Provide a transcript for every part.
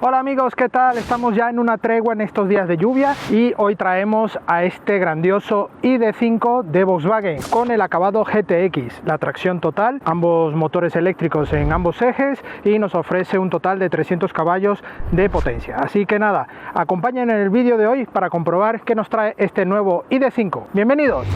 Hola amigos, ¿qué tal? Estamos ya en una tregua en estos días de lluvia y hoy traemos a este grandioso ID.5 de Volkswagen con el acabado GTX, la tracción total, ambos motores eléctricos en ambos ejes y nos ofrece un total de 300 caballos de potencia. Así que nada, acompañen en el vídeo de hoy para comprobar qué nos trae este nuevo ID.5. ¡Bienvenidos!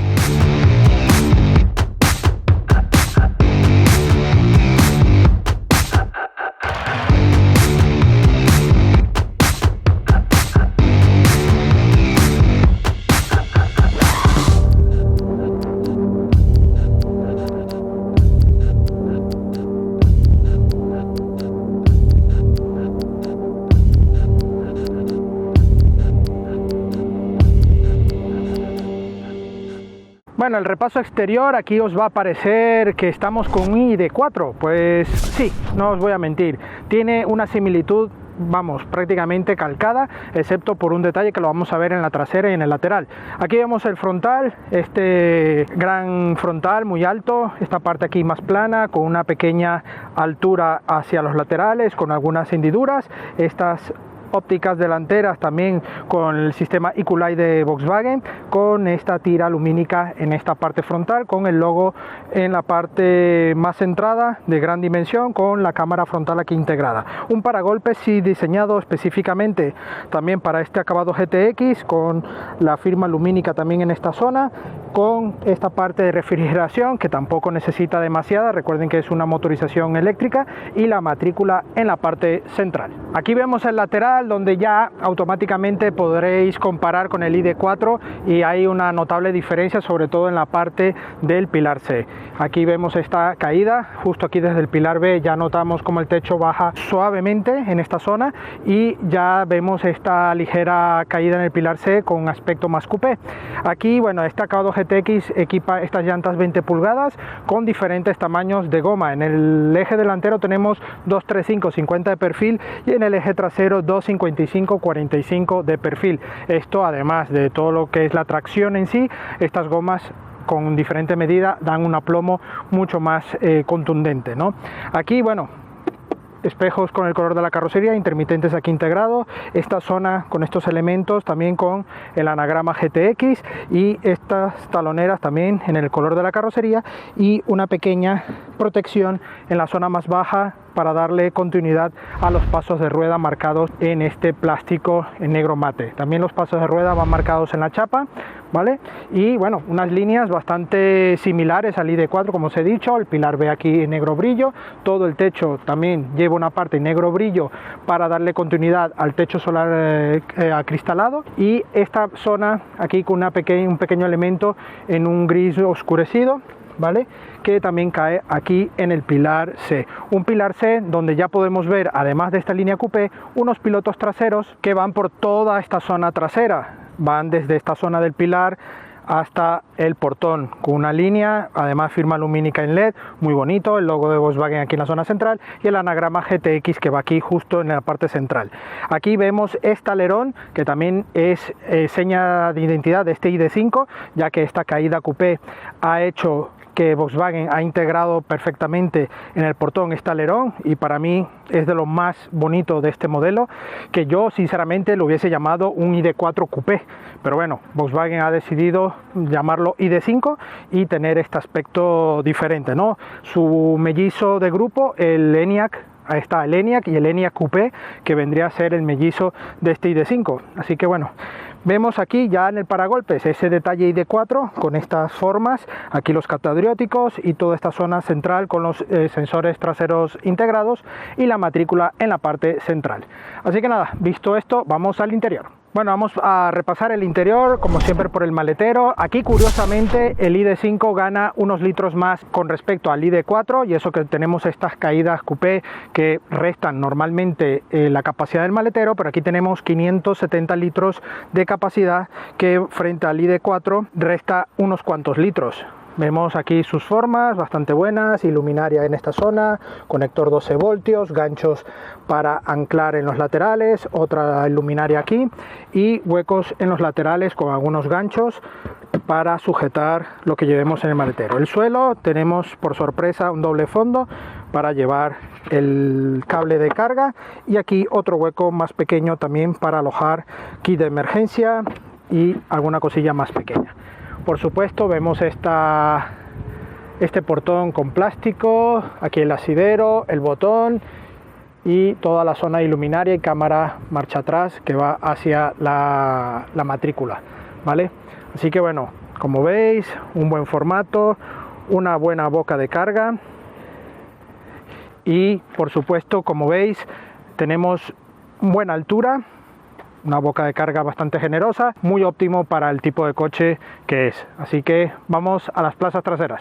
Bueno, el repaso exterior, aquí os va a parecer que estamos con un ID.4, pues sí, no os voy a mentir, tiene una similitud, vamos, prácticamente calcada, excepto por un detalle que lo vamos a ver en la trasera y en el lateral. Aquí vemos el frontal, este gran frontal muy alto, esta parte aquí más plana, con una pequeña altura hacia los laterales, con algunas hendiduras, estas ópticas delanteras también con el sistema Ecolite de Volkswagen, con esta tira lumínica en esta parte frontal, con el logo en la parte más centrada de gran dimensión, con la cámara frontal aquí integrada. Un paragolpes sí diseñado específicamente también para este acabado GTX, con la firma lumínica también en esta zona, con esta parte de refrigeración que tampoco necesita demasiada, recuerden que es una motorización eléctrica, y la matrícula en la parte central. Aquí vemos el lateral, donde ya automáticamente podréis comparar con el ID.4 y hay una notable diferencia, sobre todo en la parte del pilar C. Aquí vemos esta caída, justo aquí desde el pilar B ya notamos como el techo baja suavemente en esta zona y ya vemos esta ligera caída en el pilar C con un aspecto más coupé. Aquí, bueno, este acabado GTX equipa estas llantas 20 pulgadas con diferentes tamaños de goma. En el eje delantero tenemos 235 50 de perfil y en el eje trasero 255 45 de perfil. Esto, además de todo lo que es la tracción en sí, estas gomas con diferente medida dan un aplomo mucho más contundente, ¿no? Aquí, bueno, espejos con el color de la carrocería, intermitentes aquí integrado, esta zona con estos elementos también con el anagrama GTX y estas taloneras también en el color de la carrocería y una pequeña protección en la zona más baja para darle continuidad a los pasos de rueda marcados en este plástico en negro mate. También los pasos de rueda van marcados en la chapa, ¿vale? Y bueno, unas líneas bastante similares al ID.4, como os he dicho, el pilar B aquí en negro brillo, todo el techo también lleva una parte en negro brillo para darle continuidad al techo solar acristalado, y esta zona aquí con un pequeño elemento en un gris oscurecido, ¿vale? Que también cae aquí en el pilar C. Un pilar C donde ya podemos ver, además de esta línea coupé, unos pilotos traseros que van por toda esta zona trasera. Van desde esta zona del pilar hasta el portón, con una línea, además firma lumínica en LED, muy bonito, el logo de Volkswagen aquí en la zona central y el anagrama GTX que va aquí justo en la parte central. Aquí vemos este alerón que también es seña de identidad de este ID.5, ya que esta caída coupé ha hecho que Volkswagen ha integrado perfectamente en el portón este alerón, y para mí es de lo más bonito de este modelo, que yo sinceramente lo hubiese llamado un ID.4 coupé, pero bueno, Volkswagen ha decidido llamarlo ID.5 y tener este aspecto diferente, ¿no? Su mellizo de grupo, el ENIAC, ahí está el ENIAC y el ENIAC coupé, que vendría a ser el mellizo de este ID.5, así que bueno. Vemos aquí ya en el paragolpes ese detalle ID.4 con estas formas, aquí los catadióticos y toda esta zona central con los sensores traseros integrados y la matrícula en la parte central. Así que nada, visto esto, vamos al interior. Bueno, vamos a repasar el interior, como siempre por el maletero. Aquí curiosamente el ID.5 gana unos litros más con respecto al ID.4, y eso que tenemos estas caídas coupé que restan normalmente la capacidad del maletero, pero aquí tenemos 570 litros de capacidad que frente al ID.4 resta unos cuantos litros. Vemos aquí sus formas bastante buenas, iluminaria en esta zona, conector 12 voltios, ganchos para anclar en los laterales, otra luminaria aquí y huecos en los laterales con algunos ganchos para sujetar lo que llevemos en el maletero. El suelo tenemos por sorpresa un doble fondo para llevar el cable de carga, y aquí otro hueco más pequeño también para alojar kit de emergencia y alguna cosilla más pequeña. Por supuesto vemos este portón con plástico, aquí el asidero, el botón y toda la zona iluminaria y cámara marcha atrás que va hacia la matrícula, ¿vale? Así que bueno, como veis, un buen formato, una buena boca de carga y por supuesto, como veis, tenemos buena altura, una boca de carga bastante generosa, muy óptimo para el tipo de coche que es. Así que vamos a las plazas traseras.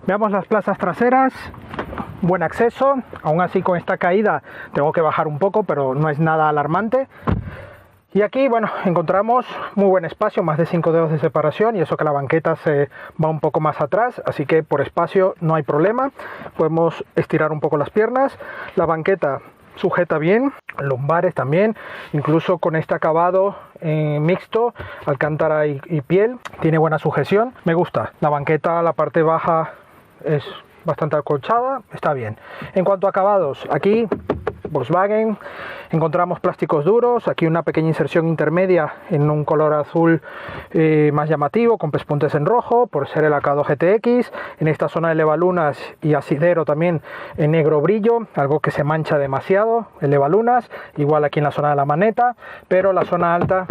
Veamos las plazas traseras, buen acceso, aún así con esta caída tengo que bajar un poco, pero no es nada alarmante. Y aquí, bueno, encontramos muy buen espacio, más de 5 dedos de separación, y eso que la banqueta se va un poco más atrás, así que por espacio no hay problema. Podemos estirar un poco las piernas, la banqueta sujeta bien, lumbares también, incluso con este acabado mixto, alcántara y piel, tiene buena sujeción, me gusta. La banqueta, la parte baja es bastante acolchada, está bien. En cuanto a acabados, aquí Volkswagen, encontramos plásticos duros, aquí una pequeña inserción intermedia en un color azul más llamativo, con pespuntes en rojo, por ser el acabado GTX. En esta zona de levalunas y asidero también en negro brillo, algo que se mancha demasiado, el levalunas, igual aquí en la zona de la maneta, pero la zona alta,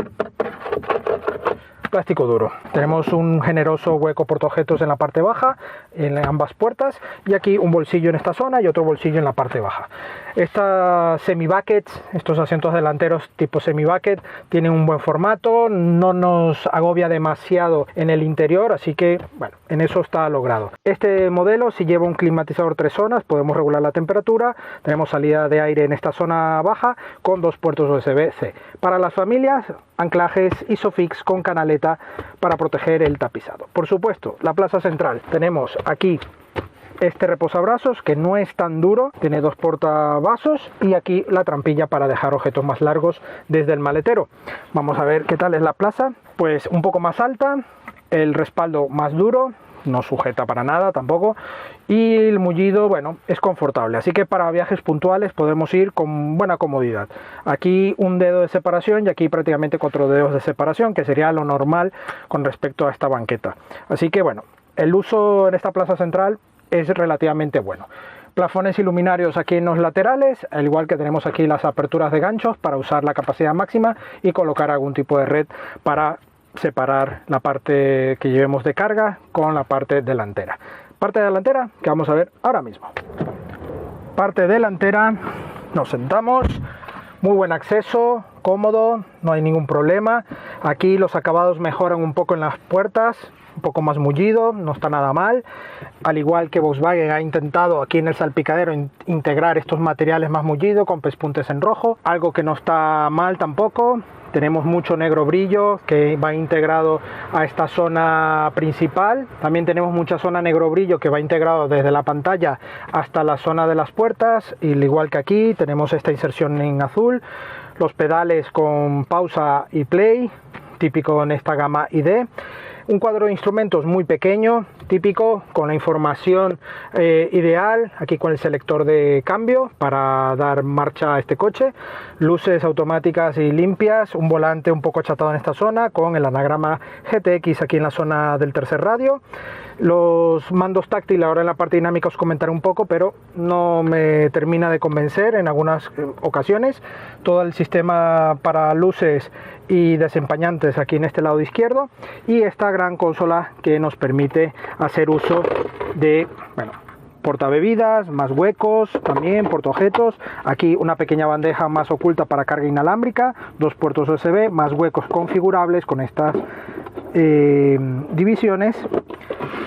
plástico duro. Tenemos un generoso hueco portaobjetos en la parte baja, en ambas puertas, y aquí un bolsillo en esta zona y otro bolsillo en la parte baja. Estas semi-buckets, estos asientos delanteros tipo semi-bucket, tienen un buen formato, no nos agobia demasiado en el interior, así que bueno, en eso está logrado. Este modelo sí lleva un climatizador 3 zonas, podemos regular la temperatura, tenemos salida de aire en esta zona baja con 2 puertos USB-C. Para las familias, anclajes Isofix con canaleta para proteger el tapizado. Por supuesto, la plaza central, tenemos aquí este reposabrazos que no es tan duro, tiene 2 portavasos, y aquí la trampilla para dejar objetos más largos desde el maletero. Vamos a ver qué tal es la plaza. Pues un poco más alta, el respaldo más duro, no sujeta para nada tampoco, y el mullido, bueno, es confortable, así que para viajes puntuales podemos ir con buena comodidad. Aquí un dedo de separación y aquí prácticamente 4 dedos de separación, que sería lo normal con respecto a esta banqueta. Así que bueno, el uso en esta plaza central es relativamente bueno. Plafones iluminarios aquí en los laterales, al igual que tenemos aquí las aperturas de ganchos para usar la capacidad máxima y colocar algún tipo de red para separar la parte que llevemos de carga con la parte delantera. Parte delantera que vamos a ver ahora mismo. Parte delantera, nos sentamos, muy buen acceso, cómodo, no hay ningún problema. Aquí los acabados mejoran un poco en las puertas, un poco más mullido, no está nada mal. Al igual que Volkswagen ha intentado aquí en el salpicadero integrar estos materiales más mullidos con pespuntes en rojo, algo que no está mal tampoco. Tenemos mucho negro brillo que va integrado a esta zona principal. También tenemos mucha zona negro brillo que va integrado desde la pantalla hasta la zona de las puertas. Y al igual que aquí tenemos esta inserción en azul. Los pedales con pausa y play, típico en esta gama ID. Un cuadro de instrumentos muy pequeño, típico, con la información ideal, aquí con el selector de cambio para dar marcha a este coche, luces automáticas y limpias, un volante un poco achatado en esta zona con el anagrama GTX aquí en la zona del tercer radio. Los mandos táctiles ahora en la parte dinámica os comentaré un poco, pero no me termina de convencer en algunas ocasiones. Todo el sistema para luces y desempañantes aquí en este lado izquierdo, y esta gran consola que nos permite hacer uso de, bueno, portabebidas, más huecos, también portaobjetos. Aquí una pequeña bandeja más oculta para carga inalámbrica, 2 puertos USB, más huecos configurables con estas divisiones.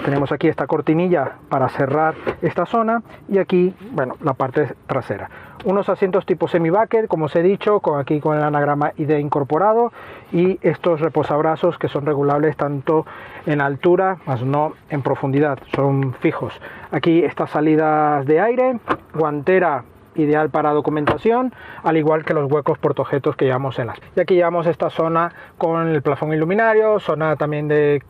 Tenemos aquí esta cortinilla para cerrar esta zona, y aquí, bueno, la parte trasera. Unos asientos tipo semi-bucket, como os he dicho, aquí con el anagrama ID incorporado, y estos reposabrazos que son regulables tanto en altura, más no en profundidad, son fijos. Aquí estas salidas de aire, guantera ideal para documentación, al igual que los huecos portaobjetos que llevamos en las. Y aquí llevamos esta zona con el plafón iluminario, zona también de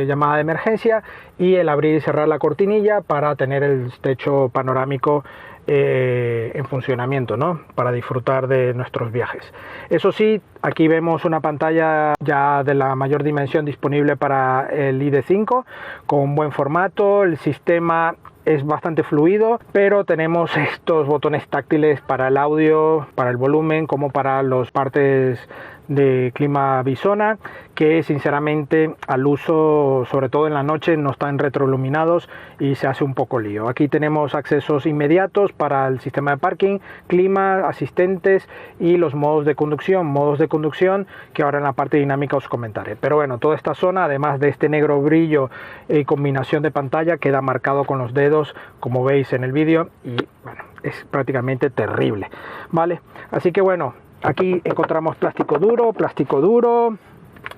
llamada de emergencia y el abrir y cerrar la cortinilla para tener el techo panorámico en funcionamiento, ¿no? Para disfrutar de nuestros viajes. Eso sí, aquí vemos una pantalla ya de la mayor dimensión disponible para el ID.5 con buen formato. El sistema es bastante fluido, pero tenemos estos botones táctiles para el audio, para el volumen, como para las partes de clima bisona, que sinceramente al uso, sobre todo en la noche, no están retroiluminados y se hace un poco lío. Aquí tenemos accesos inmediatos para el sistema de parking, clima, asistentes y los modos de conducción que ahora en la parte dinámica os comentaré. Pero bueno, toda esta zona, además de este negro brillo y combinación de pantalla, queda marcado con los dedos, como veis en el vídeo, y bueno, es prácticamente terrible, ¿vale? Así que bueno, aquí encontramos plástico duro,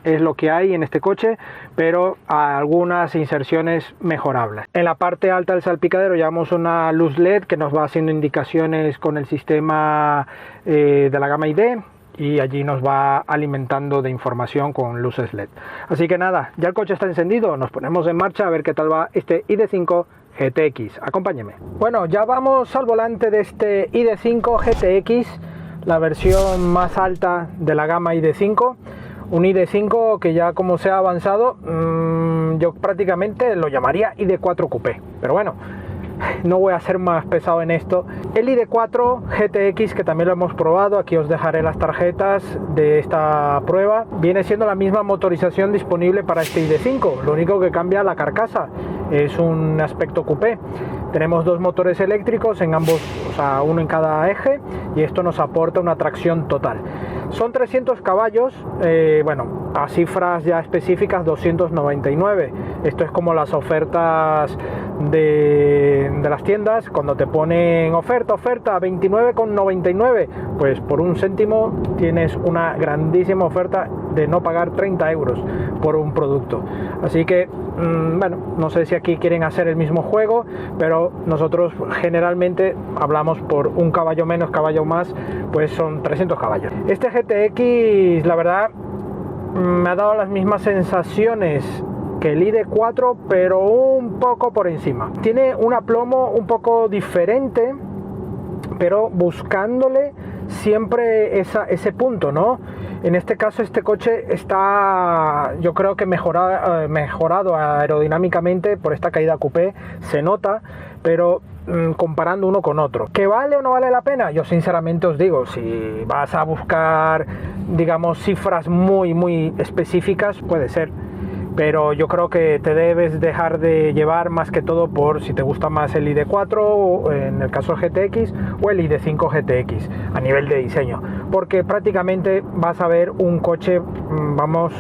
es lo que hay en este coche, pero algunas inserciones mejorables. En la parte alta del salpicadero llevamos una luz LED que nos va haciendo indicaciones con el sistema de la gama ID, y allí nos va alimentando de información con luces LED. Así que nada, ya el coche está encendido, nos ponemos en marcha a ver qué tal va este ID.5 GTX. Acompáñeme. Bueno, ya vamos al volante de este ID.5 GTX, la versión más alta de la gama ID.5, un ID.5 que ya como se ha avanzado, yo prácticamente lo llamaría ID.4 Coupé, pero bueno, no voy a ser más pesado en esto. El ID.4 GTX, que también lo hemos probado, aquí os dejaré las tarjetas de esta prueba, viene siendo la misma motorización disponible para este ID.5, lo único que cambia la carcasa, es un aspecto coupé. Tenemos dos motores eléctricos en ambos, o sea, uno en cada eje, y esto nos aporta una tracción total. Son 300 caballos, bueno, a cifras ya específicas 299. Esto es como las ofertas de las tiendas, cuando te ponen oferta 29,99, pues por un céntimo tienes una grandísima oferta de no pagar 30 euros por un producto. Así que bueno, no sé si aquí quieren hacer el mismo juego, pero nosotros generalmente hablamos por un caballo menos, caballo más, pues son 300 caballos. Este GTX, la verdad, me ha dado las mismas sensaciones que el ID.4, pero un poco por encima. Tiene un aplomo un poco diferente, pero buscándole siempre ese punto, ¿no? En este caso este coche está, yo creo que mejorado aerodinámicamente por esta caída coupé, se nota, pero comparando uno con otro, ¿que vale o no vale la pena? Yo sinceramente os digo, si vas a buscar, digamos, cifras muy específicas, puede ser, pero yo creo que te debes dejar de llevar más que todo por si te gusta más el ID.4, o en el caso del GTX, o el ID.5 GTX a nivel de diseño, porque prácticamente vas a ver un coche, vamos,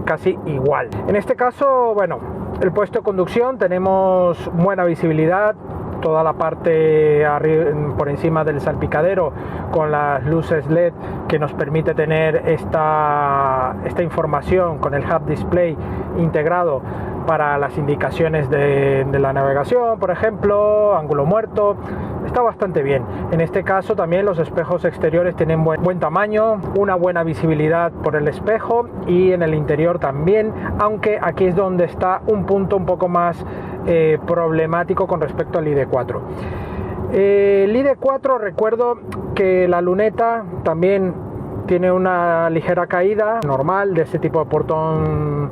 casi igual. En este caso, bueno, el puesto de conducción, tenemos buena visibilidad, toda la parte arriba, por encima del salpicadero, con las luces LED que nos permite tener esta información con el Hub Display integrado para las indicaciones de la navegación, por ejemplo, ángulo muerto. Está bastante bien. En este caso también los espejos exteriores tienen buen tamaño, una buena visibilidad por el espejo, y en el interior también, aunque aquí es donde está un punto un poco más problemático con respecto al ID.4. El ID.4, recuerdo que la luneta también tiene una ligera caída normal de este tipo de portón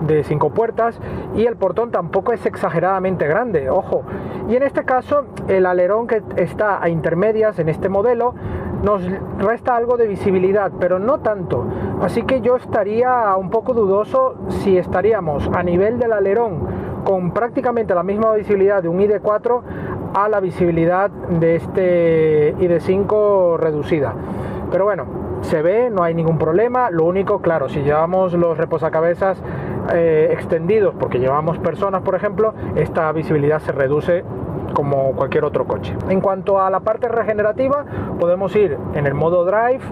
de 5 puertas, y el portón tampoco es exageradamente grande, ojo. Y en este caso el alerón, que está a intermedias en este modelo, nos resta algo de visibilidad, pero no tanto. Así que yo estaría un poco dudoso si estaríamos a nivel del alerón con prácticamente la misma visibilidad de un ID.4 a la visibilidad de este ID.5 reducida. Pero bueno, se ve, no hay ningún problema. Lo único, claro, si llevamos los reposacabezas extendidos porque llevamos personas, por ejemplo, esta visibilidad se reduce como cualquier otro coche. En cuanto a la parte regenerativa, podemos ir en el modo Drive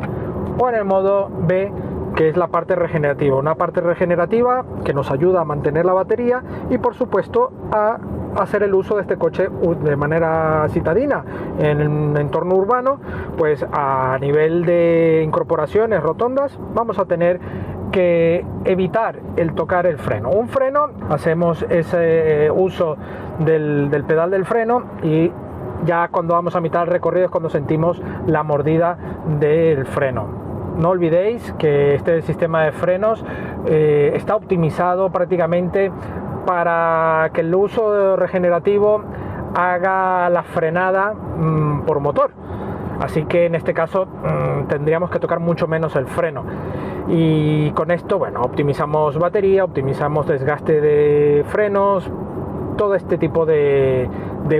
o en el modo B, que es la parte regenerativa. Una parte regenerativa que nos ayuda a mantener la batería y, por supuesto, a hacer el uso de este coche de manera citadina en el entorno urbano, pues a nivel de incorporaciones rotondas vamos a tener que evitar el tocar el freno. Un freno, hacemos ese uso del pedal del freno, y ya cuando vamos a mitad del recorrido es cuando sentimos la mordida del freno. No olvidéis que este sistema de frenos está optimizado prácticamente para que el uso regenerativo haga la frenada por motor. Así que en este caso tendríamos que tocar mucho menos el freno. Y con esto, bueno, optimizamos batería, optimizamos desgaste de frenos, todo este tipo de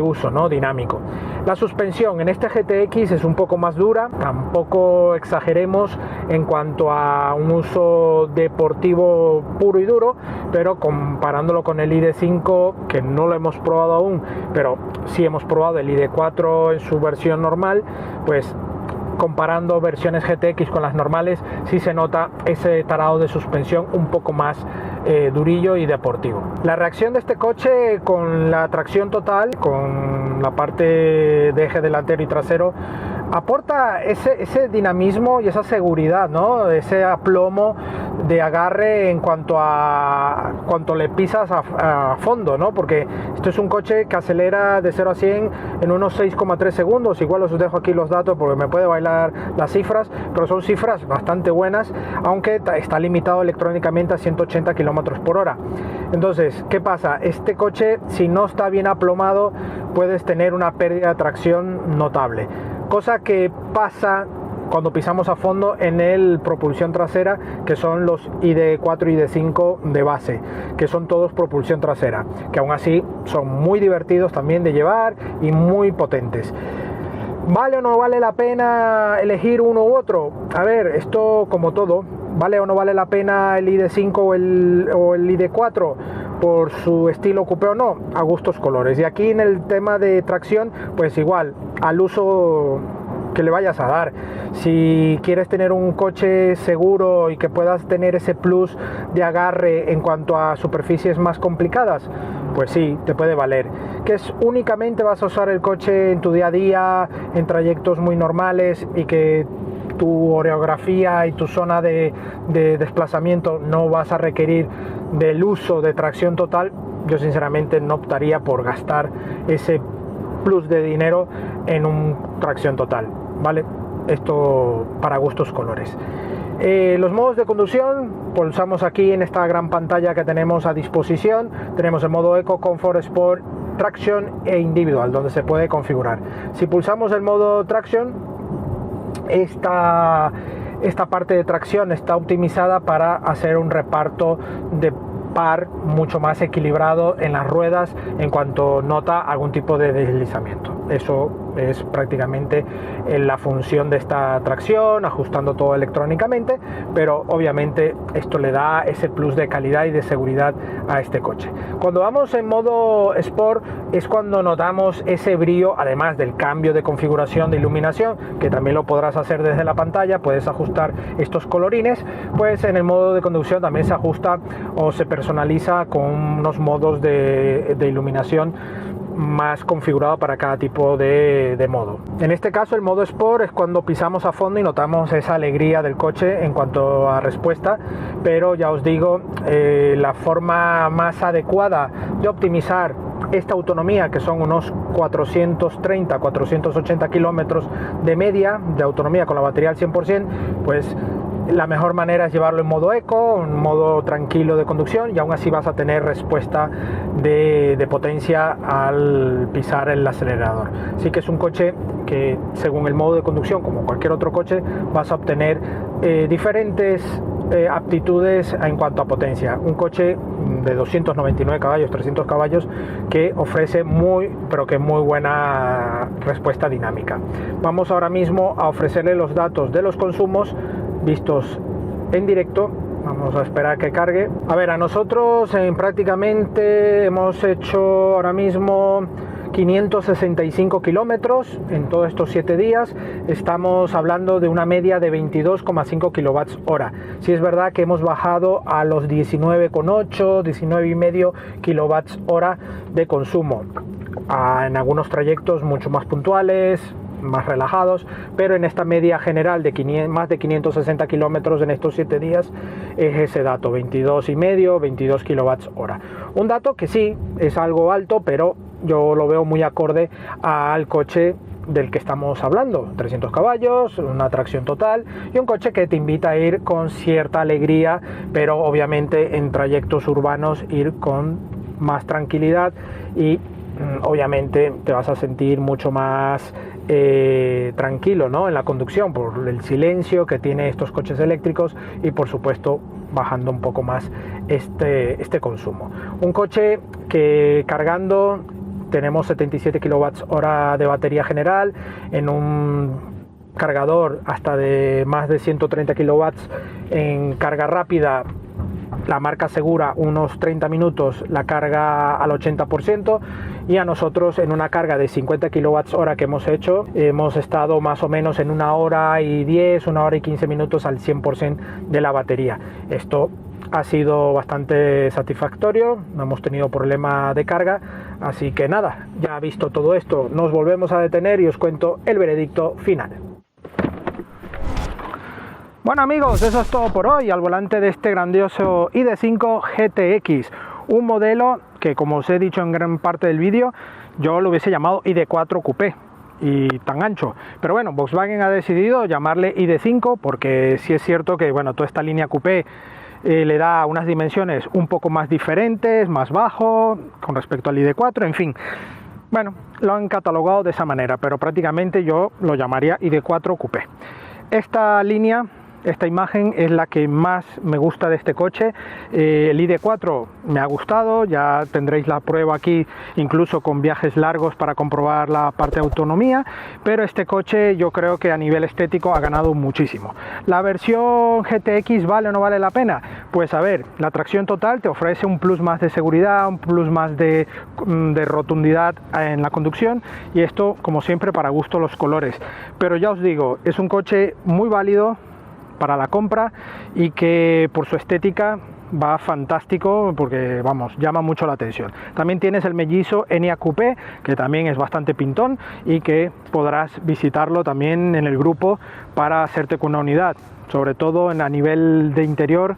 uso, ¿no?, dinámico. La suspensión en este GTX es un poco más dura, tampoco exageremos en cuanto a un uso deportivo puro y duro, pero comparándolo con el ID5, que no lo hemos probado aún, pero sí hemos probado el ID4 en su versión normal, pues comparando versiones GTX con las normales, sí se nota ese tarado de suspensión un poco más durillo y deportivo. La reacción de este coche con la tracción total, con la parte de eje delantero y trasero, aporta ese dinamismo y esa seguridad, ¿no?, ese aplomo de agarre en cuanto le pisas a fondo, ¿no?, porque esto es un coche que acelera de 0 a 100 en unos 6,3 segundos. Igual os dejo aquí los datos porque me puede bailar las cifras, pero son cifras bastante buenas, aunque está limitado electrónicamente a 180 kilómetros por hora. Entonces, ¿qué pasa? Este coche, si no está bien aplomado, puedes tener una pérdida de tracción notable, cosa que pasa cuando pisamos a fondo en el propulsión trasera, que son los ID4 y ID5 de base, que son todos propulsión trasera, que aún así son muy divertidos también de llevar y muy potentes. ¿Vale o no vale la pena elegir uno u otro? A ver, esto como todo, ¿vale o no vale la pena el ID5 o el ID4 por su estilo coupé o no? A gustos colores. Y aquí en el tema de tracción, pues igual, al uso que le vayas a dar. Si quieres tener un coche seguro y que puedas tener ese plus de agarre en cuanto a superficies más complicadas, pues sí, te puede valer. Que es únicamente vas a usar el coche en tu día a día, en trayectos muy normales, y que tu orografía y tu zona de desplazamiento no vas a requerir del uso de tracción total, yo sinceramente no optaría por gastar ese plus de dinero en un tracción total, ¿vale? Esto para gustos colores. Los modos de conducción, pulsamos aquí en esta gran pantalla que tenemos a disposición. Tenemos el modo Eco, Comfort, Sport, Traction e Individual, donde se puede configurar. Si pulsamos el modo Traction, esta parte de tracción está optimizada para hacer un reparto de par mucho más equilibrado en las ruedas en cuanto nota algún tipo de deslizamiento. Eso es prácticamente la función de esta tracción, ajustando todo electrónicamente, pero obviamente esto le da ese plus de calidad y de seguridad a este coche. Cuando vamos en modo Sport es cuando notamos ese brillo, además del cambio de configuración de iluminación, que también lo podrás hacer desde la pantalla. Puedes ajustar estos colorines, pues en el modo de conducción también se ajusta o se personaliza con unos modos de iluminación más configurado para cada tipo de modo. En este caso el modo Sport es cuando pisamos a fondo y notamos esa alegría del coche en cuanto a respuesta, pero ya os digo, la forma más adecuada de optimizar esta autonomía, que son unos 430-480 kilómetros de media de autonomía con la batería al 100%, pues la mejor manera es llevarlo en modo eco, un modo tranquilo de conducción, y aún así vas a tener respuesta de potencia al pisar el acelerador. Así que es un coche que, según el modo de conducción, como cualquier otro coche, vas a obtener diferentes aptitudes en cuanto a potencia. Un coche de 299 caballos, 300 caballos, que ofrece muy buena respuesta dinámica. Vamos ahora mismo a ofrecerle los datos de los consumos vistos en directo. Vamos a esperar que cargue. A ver, a nosotros prácticamente hemos hecho ahora mismo 565 kilómetros en todos estos 7 días. Estamos hablando de una media de 22,5 kilovatios hora. Si es verdad que hemos bajado a los 19,8, 19,5 kilovatios hora de consumo. En algunos trayectos mucho más puntuales, más relajados, pero en esta media general de más de 560 kilómetros en estos 7 días es ese dato, 22,5, 22 kilovatios hora. Un dato que sí es algo alto, pero yo lo veo muy acorde al coche del que estamos hablando, 300 caballos, una tracción total y un coche que te invita a ir con cierta alegría, pero obviamente en trayectos urbanos ir con más tranquilidad y obviamente te vas a sentir mucho más tranquilo, ¿no?, en la conducción por el silencio que tiene estos coches eléctricos y por supuesto bajando un poco más este consumo. Un coche que cargando tenemos 77 kilovatios hora de batería general en un cargador hasta de más de 130 kilowatts en carga rápida. La marca asegura unos 30 minutos la carga al 80% y a nosotros en una carga de 50 kilowatts hora que hemos hecho hemos estado más o menos en 1 hora y 10, 1 hora y 15 minutos al 100% de la batería. Esto ha sido bastante satisfactorio, no hemos tenido problema de carga, así que nada, ya visto todo esto nos volvemos a detener y os cuento el veredicto final. Bueno amigos, eso es todo por hoy al volante de este grandioso ID.5 GTX, un modelo que, como os he dicho en gran parte del vídeo, yo lo hubiese llamado ID.4 Coupé y tan ancho, pero bueno, Volkswagen ha decidido llamarle ID.5 porque sí es cierto que bueno, toda esta línea Coupé le da unas dimensiones un poco más diferentes, más bajo con respecto al ID.4, en fin. Bueno, lo han catalogado de esa manera, pero prácticamente yo lo llamaría ID.4 Coupé. Esta línea, esta imagen es la que más me gusta de este coche. El ID.4 me ha gustado, ya tendréis la prueba aquí incluso con viajes largos para comprobar la parte de autonomía, pero este coche yo creo que a nivel estético ha ganado muchísimo. ¿La versión GTX vale o no vale la pena? Pues a ver, la tracción total te ofrece un plus más de seguridad, un plus más de rotundidad en la conducción y esto como siempre para gusto los colores, pero ya os digo, es un coche muy válido para la compra y que por su estética va fantástico porque vamos, llama mucho la atención. También tienes el mellizo Enyaq Coupé que también es bastante pintón y que podrás visitarlo también en el grupo para hacerte con una unidad, sobre todo a nivel de interior.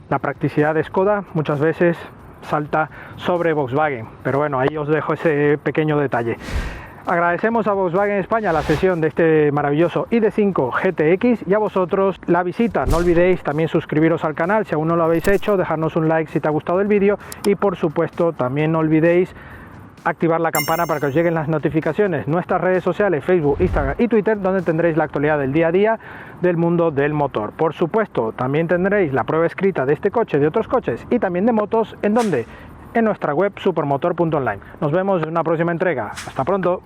La practicidad de Skoda muchas veces salta sobre Volkswagen, pero bueno, ahí os dejo ese pequeño detalle. Agradecemos a Volkswagen España la cesión de este maravilloso ID.5 GTX y a vosotros la visita. No olvidéis también suscribiros al canal si aún no lo habéis hecho, dejarnos un like si te ha gustado el vídeo y por supuesto también no olvidéis activar la campana para que os lleguen las notificaciones. Nuestras redes sociales, Facebook, Instagram y Twitter, donde tendréis la actualidad del día a día del mundo del motor. Por supuesto, también tendréis la prueba escrita de este coche, de otros coches y también de motos, ¿en dónde? En nuestra web supermotor.online. Nos vemos en una próxima entrega. Hasta pronto.